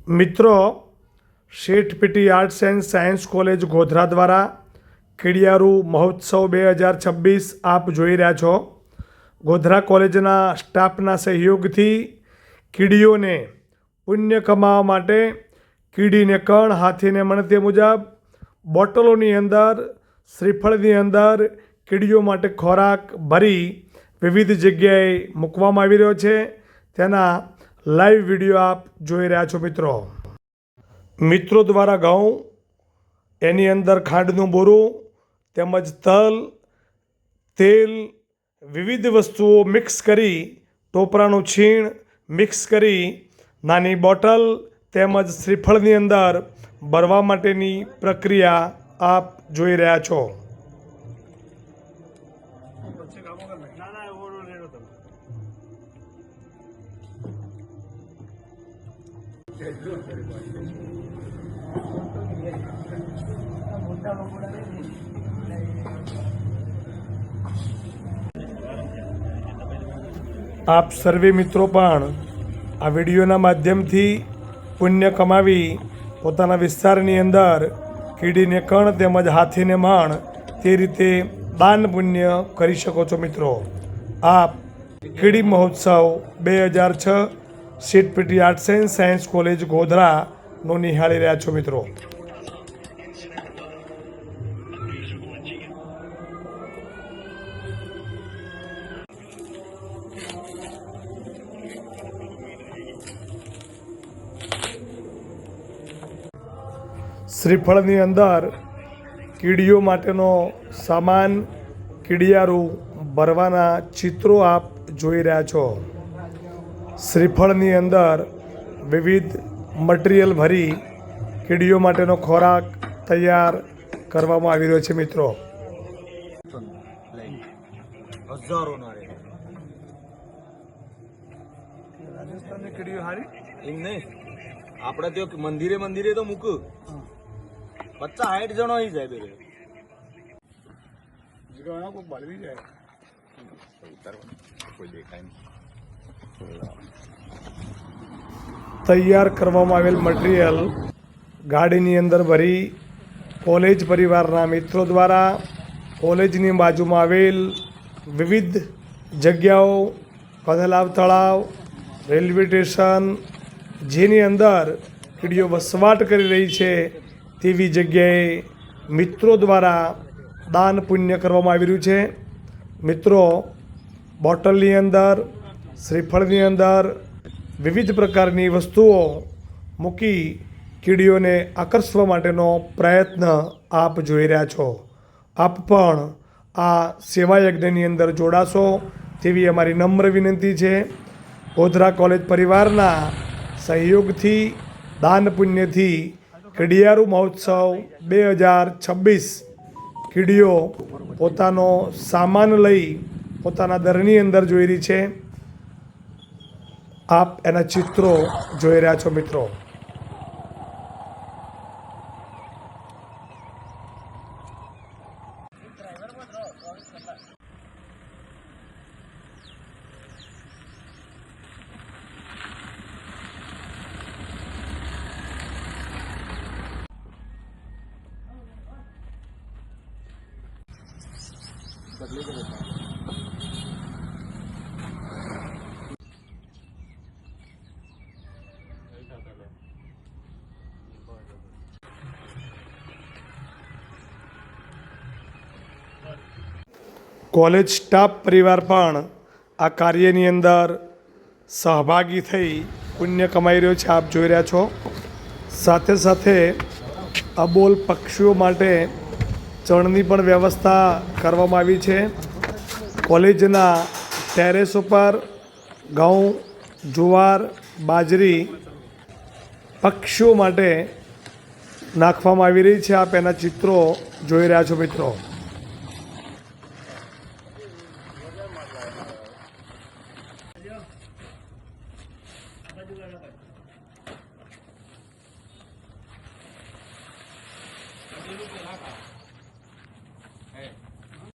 મિત્રો, શેઠ PT arts and science college Godhra દ્વારા કીડિયારું મહોત્સવ 2026 આપ જોઈ રહ્યા છો. ગોધરા કોલેજના સ્ટાફના સહયોગથી કીડીઓને પુણ્ય કમાવા માટે કીડીને કણ હાથીને મણતે મુજબ બોટલોની અંદર શ્રીફળની અંદર કીડીઓ માટે ખોરાક ભરી વિવિધ જગ્યાએ મૂકવામાં આવી રહ્યો છે. તેના લાઈવ વિડીયો આપ જોઈ રહ્યા છો. મિત્રો દ્વારા ઘઉં, એની અંદર ખાંડનું બોરું તેમજ તલ, તેલ, વિવિધ વસ્તુઓ મિક્સ કરી, ટોપરાનું છીણ મિક્સ કરી નાની બોટલ તેમજ શ્રીફળની અંદર ભરવા માટેની પ્રક્રિયા આપ જોઈ રહ્યા છો. આપ સર્વે મિત્રો પણ આ વિડીયોના માધ્યમથી પુણ્ય કમાવી પોતાના વિસ્તારની અંદર કીડીને કણ તેમજ હાથીને માણ તે રીતે દાન પુણ્ય કરી શકો છો. મિત્રો, આપ કીડી મહોત્સવ 2006 Sheth PT arts and science college ગોધરાનો નિહાળી રહ્યા છો. મિત્રો, શ્રીફળની અંદર કીડીઓ માટેનો સામાન કીડિયારું ભરવાના ચિત્રો આપ જોઈ રહ્યા છો. શ્રીફળની અંદર વિવિધ મટીરિયલ ભરી કીડીઓ માટેનો ખોરાક તૈયાર કરવામાં આવી રહ્યો છે. મિત્રો, રાજસ્થાનની કીડીઓ હારી એમ નહીં, આપણે તો મંદિરે તો મૂક 50-60 જણો આવી જાય. બે કોઈ બળવી જાય કોઈ દેખાય નહીં. તૈયાર કરવામાં આવેલ મટીરિયલ ગાડીની અંદર ભરી કોલેજ પરિવારના મિત્રો દ્વારા કોલેજની બાજુમાં આવેલ વિવિધ જગ્યાઓ, કદલાવ તળાવ, રેલવે સ્ટેશન, જેની અંદર કીડીઓ વસવાટ કરી રહી છે તેવી જગ્યાએ મિત્રો દ્વારા દાન પુણ્ય કરવામાં આવી રહ્યું છે. મિત્રો, બોટલની અંદર, શ્રીફળની અંદર વિવિધ પ્રકારની વસ્તુઓ મૂકી કીડીઓને આકર્ષવા માટેનો પ્રયત્ન આપ જોઈ રહ્યા છો. આપ પણ આ સેવા યજ્ઞની અંદર જોડાશો તેવી અમારી નમ્ર વિનંતી છે. ગોધરા કોલેજ પરિવારના સહયોગથી દાન પુણ્યથી કીડિયારું મહોત્સવ 2026 કીડીઓ પોતાનો સામાન લઈ પોતાના દરની અંદર જોઈ રહી છે. આપ એના ચિત્રો જોઈ રહ્યા છો. મિત્રો, કોલેજ સ્ટાફ પરિવાર પણ આ કાર્યની અંદર સહભાગી થઈ પુણ્ય કમાઈ રહ્યો છે. આપ જોઈ રહ્યા છો. સાથે સાથે અબોલ પક્ષીઓ માટે ચણની પણ વ્યવસ્થા કરવામાં આવી છે. કોલેજના ટેરેસ ઉપર ઘઉં, જુવાર, બાજરી પક્ષીઓ માટે નાખવામાં આવી રહી છે. આપ એના ચિત્રો જોઈ રહ્યા છો. મિત્રો,